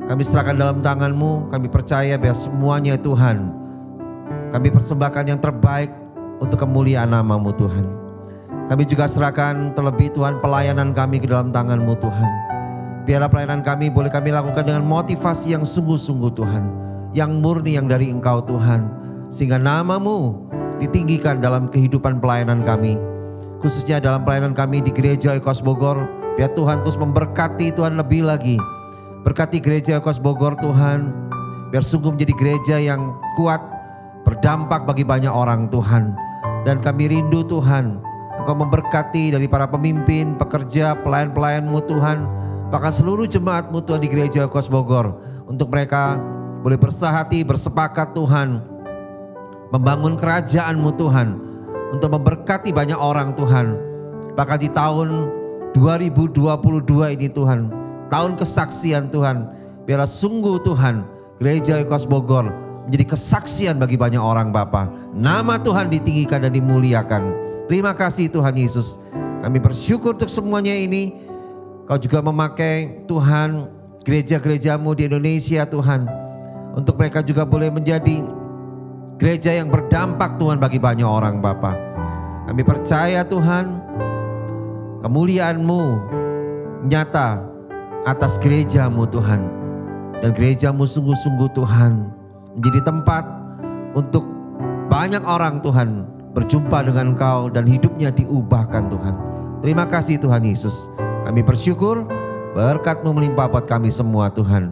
Kami serahkan dalam tangan-Mu. Kami percaya biar semuanya Tuhan, kami persembahkan yang terbaik untuk kemuliaan nama-Mu Tuhan. Kami juga serahkan terlebih Tuhan pelayanan kami ke dalam tangan-Mu Tuhan. Biarlah pelayanan kami boleh kami lakukan dengan motivasi yang sungguh-sungguh Tuhan, yang murni, yang dari Engkau Tuhan, sehingga nama-Mu ditinggikan dalam kehidupan pelayanan kami, khususnya dalam pelayanan kami di Gereja Oikos Bogor. Biar Tuhan terus memberkati Tuhan lebih lagi. Berkati Gereja Oikos Bogor Tuhan, biar sungguh menjadi gereja yang kuat, berdampak bagi banyak orang Tuhan. Dan kami rindu Tuhan, Engkau memberkati dari para pemimpin, pekerja, pelayan-pelayan-Mu Tuhan, bahkan seluruh jemaat-Mu Tuhan di Gereja Oikos Bogor, untuk mereka boleh bersahati, bersepakat Tuhan, membangun kerajaan-Mu Tuhan, untuk memberkati banyak orang Tuhan. Bahkan di tahun 2022 ini Tuhan, tahun kesaksian Tuhan, biarlah sungguh Tuhan Gereja Oikos Bogor menjadi kesaksian bagi banyak orang Bapa. Nama Tuhan ditinggikan dan dimuliakan. Terima kasih Tuhan Yesus. Kami bersyukur untuk semuanya ini. Kau juga memakai Tuhan gereja-gereja-Mu di Indonesia Tuhan, untuk mereka juga boleh menjadi gereja yang berdampak Tuhan bagi banyak orang Bapa. Kami percaya Tuhan, kemuliaan-Mu nyata atas gereja-Mu Tuhan, dan gereja-Mu sungguh-sungguh Tuhan menjadi tempat untuk banyak orang Tuhan berjumpa dengan Engkau dan hidupnya diubahkan Tuhan. Terima kasih Tuhan Yesus. Kami bersyukur berkat-Mu melimpah buat kami semua Tuhan.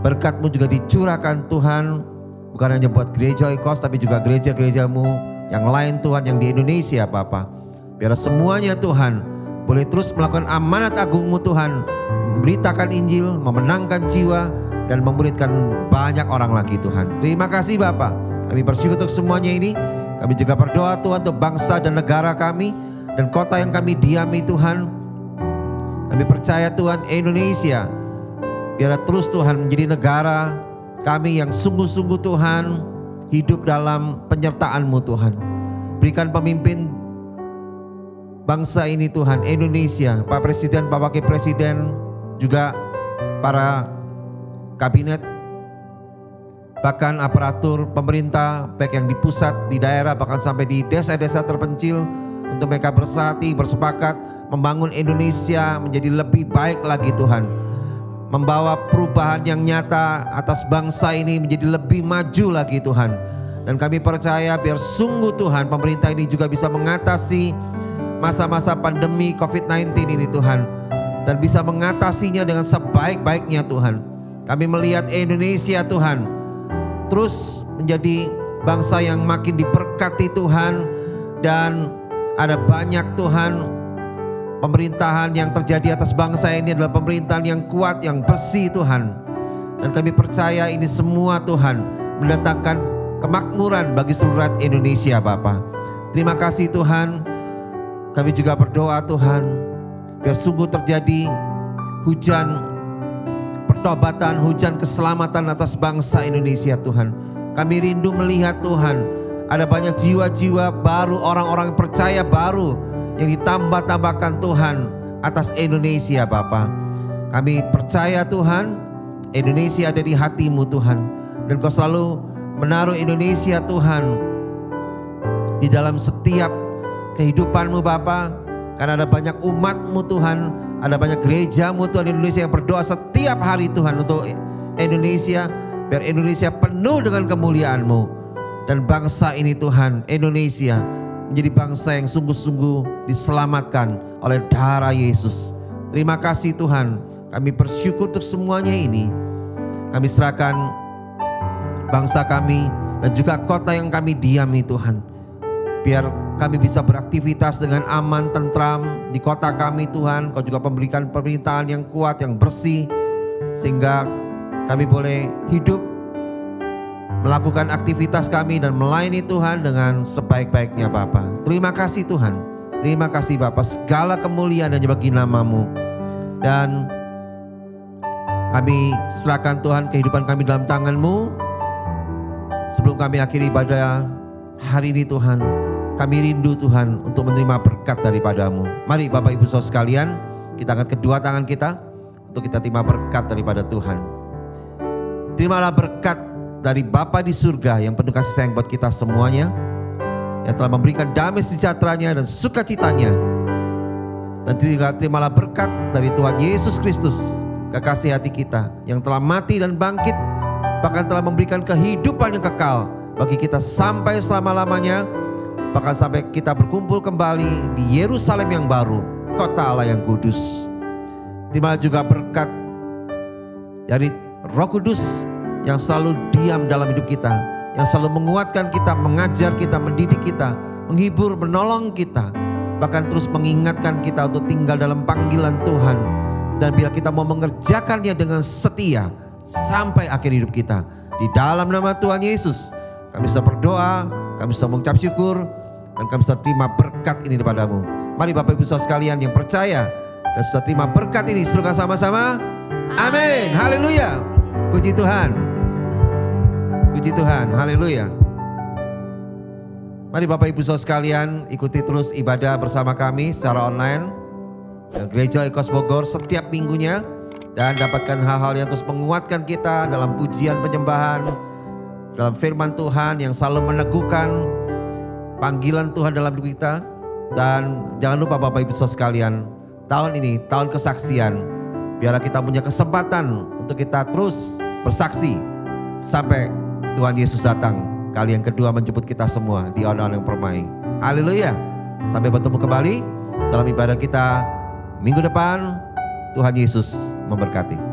Berkat-Mu juga dicurahkan Tuhan, bukan hanya buat Gereja Oikos, tapi juga gereja-gereja-Mu yang lain Tuhan, yang di Indonesia Bapa. Biar semuanya Tuhan boleh terus melakukan amanat agung-Mu Tuhan, memberitakan Injil, memenangkan jiwa, dan memuridkan banyak orang lagi Tuhan. Terima kasih Bapa. Kami bersyukur untuk semuanya ini. Kami juga berdoa Tuhan untuk bangsa dan negara kami, dan kota yang kami diami Tuhan. Kami percaya Tuhan Indonesia, biar terus Tuhan menjadi negara kami yang sungguh-sungguh Tuhan hidup dalam penyertaan-Mu Tuhan. Berikan pemimpin bangsa ini Tuhan, Indonesia, Pak Presiden, Pak Wakil Presiden, juga para kabinet, bahkan aparatur pemerintah, baik yang di pusat, di daerah, bahkan sampai di desa-desa terpencil, untuk mereka bersatu, bersepakat membangun Indonesia menjadi lebih baik lagi Tuhan, membawa perubahan yang nyata atas bangsa ini menjadi lebih maju lagi Tuhan. Dan kami percaya biar sungguh Tuhan pemerintah ini juga bisa mengatasi masa-masa pandemi COVID-19 ini Tuhan, dan bisa mengatasinya dengan sebaik-baiknya Tuhan. Kami melihat Indonesia Tuhan terus menjadi bangsa yang makin diberkati Tuhan, dan ada banyak Tuhan pemerintahan yang terjadi atas bangsa ini adalah pemerintahan yang kuat, yang bersih Tuhan. Dan kami percaya ini semua Tuhan mendatangkan kemakmuran bagi seluruh rakyat Indonesia Bapa. Terima kasih Tuhan. Kami juga berdoa Tuhan, biar sungguh terjadi hujan pertobatan, hujan keselamatan atas bangsa Indonesia Tuhan. Kami rindu melihat Tuhan, ada banyak jiwa-jiwa baru, orang-orang percaya baru yang ditambah-tambahkan Tuhan atas Indonesia Bapa. Kami percaya Tuhan, Indonesia ada di hatimu Tuhan. Dan Kau selalu menaruh Indonesia Tuhan di dalam setiap kehidupanmu Bapa. Karena ada banyak umatmu Tuhan, ada banyak gerejamu Tuhan di Indonesia yang berdoa setiap hari Tuhan untuk Indonesia. Biar Indonesia penuh dengan kemuliaan-Mu. Dan bangsa ini Tuhan, Indonesia menjadi bangsa yang sungguh-sungguh diselamatkan oleh darah Yesus. Terima kasih Tuhan, kami bersyukur untuk semuanya ini. Kami serahkan bangsa kami dan juga kota yang kami diami Tuhan. Biar kami bisa beraktivitas dengan aman, tentram di kota kami Tuhan. Kau juga memberikan pemerintahan yang kuat, yang bersih, sehingga kami boleh hidup, melakukan aktivitas kami dan melayani Tuhan dengan sebaik-baiknya Bapa. Terima kasih Tuhan, terima kasih Bapa, segala kemuliaan hanya bagi nama-Mu. Dan kami serahkan Tuhan kehidupan kami dalam tangan-Mu. Sebelum kami akhiri ibadah hari ini Tuhan, kami rindu Tuhan untuk menerima berkat daripada-Mu. Mari Bapak Ibu Saudara sekalian, kita angkat kedua tangan kita untuk kita terima berkat daripada Tuhan. Terimalah berkat dari Bapa di surga yang penuh kasih sayang buat kita semuanya, yang telah memberikan damai sejahteranya dan sukacitanya. Dan terimalah berkat dari Tuhan Yesus Kristus, kekasih hati kita, yang telah mati dan bangkit, bahkan telah memberikan kehidupan yang kekal bagi kita sampai selama-lamanya, bahkan sampai kita berkumpul kembali di Yerusalem yang baru, kota Allah yang kudus. Terimalah juga berkat dari Roh Kudus yang selalu diam dalam hidup kita, yang selalu menguatkan kita, mengajar kita, mendidik kita, menghibur, menolong kita, bahkan terus mengingatkan kita untuk tinggal dalam panggilan Tuhan. Dan biar kita mau mengerjakannya dengan setia sampai akhir hidup kita. Di dalam nama Tuhan Yesus, kami bisa berdoa, kami bisa mengucap syukur, dan kami bisa terima berkat ini daripada-Mu. Mari Bapak Ibu Saudara sekalian yang percaya dan sudah terima berkat ini, serukan sama-sama. Amin. Haleluya. Puji Tuhan. Puji Tuhan, haleluya. Mari Bapak Ibu Saudara sekalian, ikuti terus ibadah bersama kami secara online dan Gereja Oikos Bogor setiap minggunya, dan dapatkan hal-hal yang terus menguatkan kita dalam pujian penyembahan, dalam firman Tuhan yang selalu meneguhkan panggilan Tuhan dalam hidup kita. Dan jangan lupa Bapak Ibu Saudara sekalian, tahun ini tahun kesaksian. Biarlah kita punya kesempatan untuk kita terus bersaksi sampai Tuhan Yesus datang kali yang kedua menjemput kita semua di awan-awan yang permai. Haleluya. Sampai bertemu kembali dalam ibadah kita minggu depan. Tuhan Yesus memberkati.